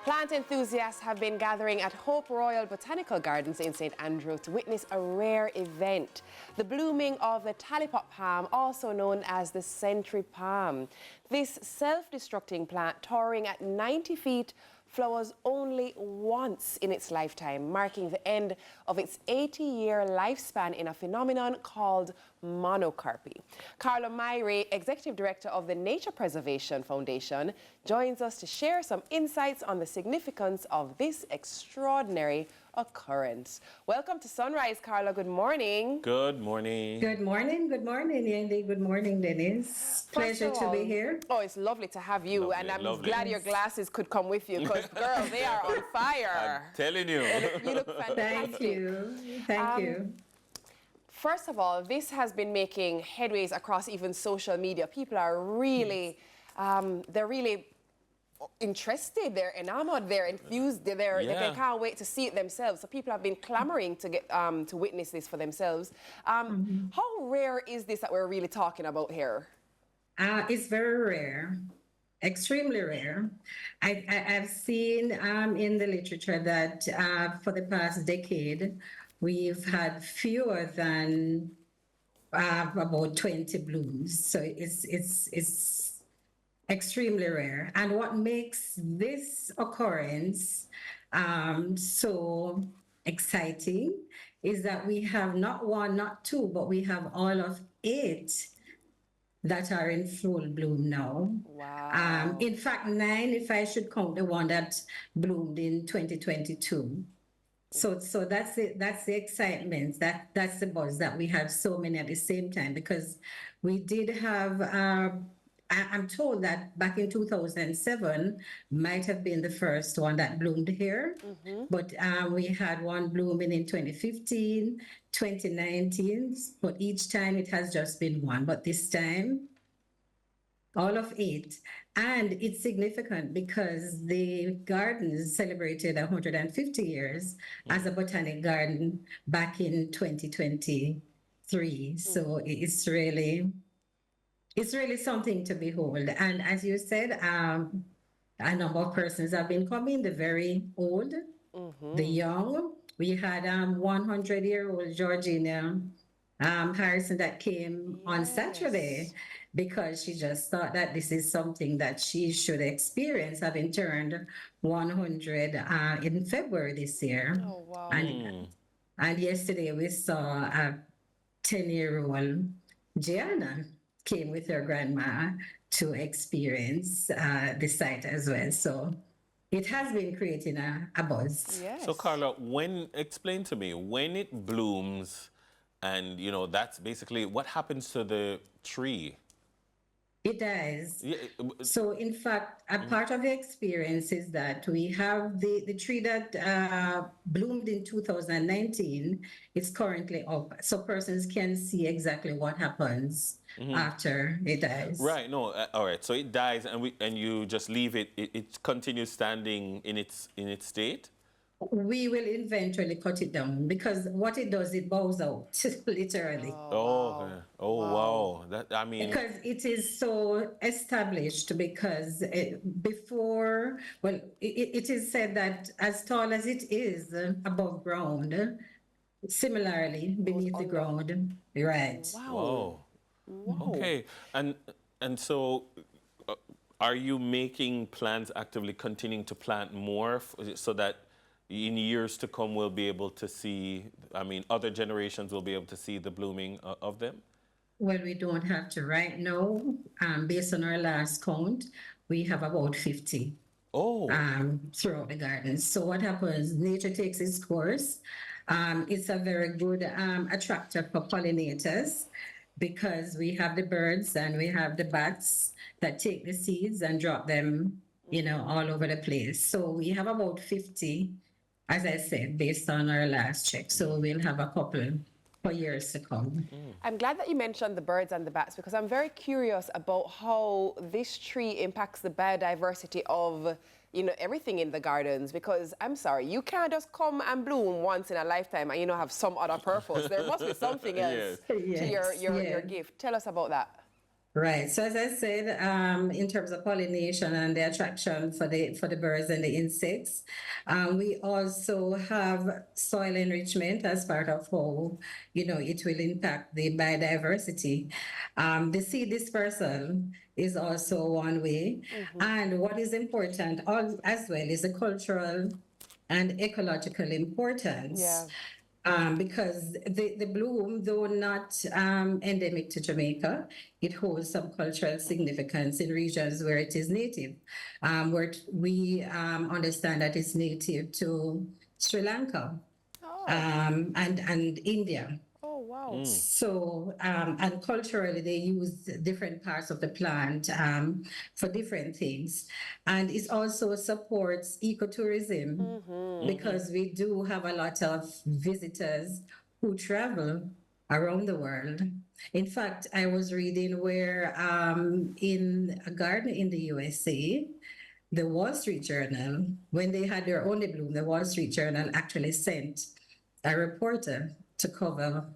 Plant enthusiasts have been gathering at Hope Royal Botanical Gardens in St. Andrew to witness a rare event, the blooming of the Talipot palm, also known as the century palm. This self-destructing plant, towering at 90 feet, flowers only once in its lifetime, marking the end of its 80-year lifespan in a phenomenon called monocarpy. Carla Myrie, Executive Director of the Nature Preservation Foundation, joins us to share some insights on the significance of this extraordinary occurrence. Welcome to Sunrise, Carla. Good morning. Good morning. Good morning. Good morning, Andy. Good morning, Dennis. Pleasure to be here. Oh, it's lovely to have you. Lovely, and I'm lovely. glad your glasses could come with you because, girl, they are on fire. I'm telling you. You look fantastic. Thank you. Thank you. First of all, this has been making headways across even social media. People are really, they're really interested, they're enamored, they're enthused, they can't wait to see it themselves. So people have been clamoring to get to witness this for themselves. How rare is this that we're really talking about here? It's very rare, extremely rare. I've seen in the literature that for the past decade, we've had fewer than about 20 blooms. So it's extremely rare. And what makes this occurrence so exciting is that we have not one, not two, but we have all of 8 that are in full bloom now. Wow. In fact, 9, if I should count the one that bloomed in 2022. So that's it. That's the excitement. That's the buzz that we have so many at the same time, because we did have. I'm told that back in 2007 might have been the first one that bloomed here, but we had one blooming in 2015, 2019, but each time it has just been one. But this time, all of 8. And it's significant because the gardens celebrated 150 years as a botanic garden back in 2023. So it's really something to behold. And as you said, a number of persons have been coming, the very old, the young. We had 100-year-old Georgina Harrison that came on Saturday because she just thought that this is something that she should experience, having turned 100 in February this year. Oh, wow. And yesterday we saw a 10-year-old Gianna came with her grandma to experience the site as well. So it has been creating a buzz. Yes. So Carla, explain to me, when it blooms, and that's basically what happens to the tree? It does. Yeah. So in fact, a part of the experience is that we have the tree that bloomed in 2019 is currently up. So persons can see exactly what happens after it dies. Right. No. All right. So it dies, and you just leave it. It continues standing in its state. We will eventually cut it down because what it does, it bows out, literally. Oh, wow. Because it is so established, because it is said that as tall as it is above ground, similarly beneath the ground, right. Wow. Whoa. Okay. And so are you making plans, actively continuing to plant more so that in years to come we'll be able to see, other generations will be able to see the blooming of them? Well, we don't have to right now. Based on our last count, we have about 50 throughout the garden. So what happens, nature takes its course. It's a very good attractor for pollinators because we have the birds and we have the bats that take the seeds and drop them, all over the place. So we have about 50, as I said, based on our last check. So we'll have a couple for years to come. I'm glad that you mentioned the birds and the bats because I'm very curious about how this tree impacts the biodiversity of, everything in the gardens, because I'm sorry, you can't just come and bloom once in a lifetime and have some other purpose. There must be something else to your gift. Tell us about that. Right. So as I said, in terms of pollination and the attraction for the birds and the insects, we also have soil enrichment as part of how it will impact the biodiversity. The seed dispersal is also one way, and what is important as well is the cultural and ecological importance. Yeah. Because the bloom, though not endemic to Jamaica, it holds some cultural significance in regions where it is native. Where we understand that it's native to Sri Lanka Oh. And India. Oh, wow. So, and culturally, they use different parts of the plant for different things. And it also supports ecotourism because we do have a lot of visitors who travel around the world. In fact, I was reading where in a garden in the USA, the Wall Street Journal, when they had their only bloom, the Wall Street Journal actually sent a reporter to cover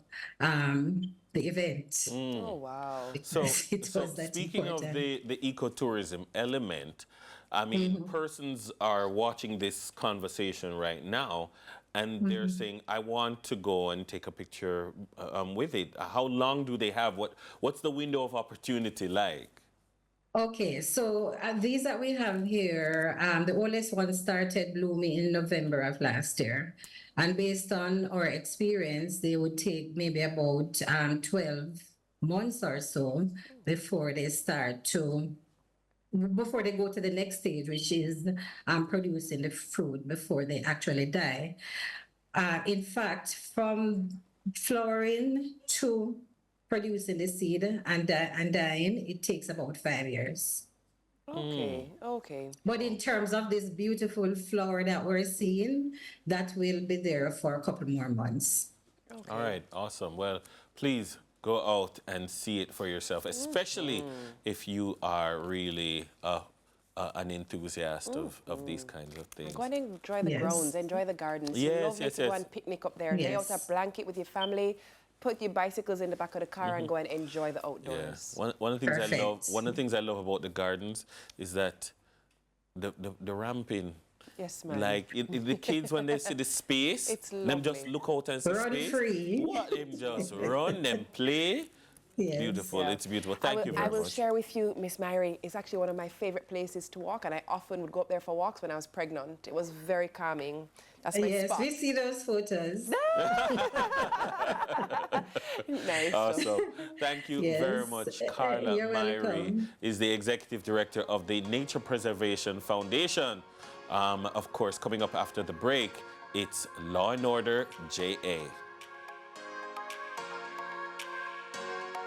the event. Oh, wow. So, It was that speaking important. of the ecotourism element, I mean, persons are watching this conversation right now, and they're saying, "I want to go and take a picture with it." How long do they have? What's the window of opportunity like? Okay, so these that we have here, the oldest one started blooming in November of last year. And based on our experience, they would take maybe about 12 months or so before they before they go to the next stage, which is producing the fruit before they actually die. In fact, from flowering to producing the seed and dying, it takes about 5 years. Okay, okay. But in terms of this beautiful flower that we're seeing, that will be there for a couple more months. Okay. All right, awesome. Well, please go out and see it for yourself, especially if you are really an enthusiast of these kinds of things. Go and enjoy the Yes. grounds, enjoy the gardens. Yes, Lovely yes, to go yes. and picnic up there. Lay out a Yes. blanket with your family, put your bicycles in the back of the car and go and enjoy the outdoors. Yeah. One of the things I love. Perfect. One of the things I love about the gardens is that the ramping. Yes, ma'am. Like the kids when they see the space, It's them just lovely. look out and see Run space. free. What them just run, them play. Yes. Beautiful. Yeah. It's beautiful. Thank you I very will much. share with you, Miss Myrie, it's actually one of my favorite places to walk, and I often would go up there for walks when I was pregnant. It was very calming. That's my Yes, spot. we see those photos. Nice. Awesome. Thank you Yes. very much. Carla You're Myrie welcome. is the Executive Director of the Nature Preservation Foundation. Of course, coming up after the break, it's Law and Order JA.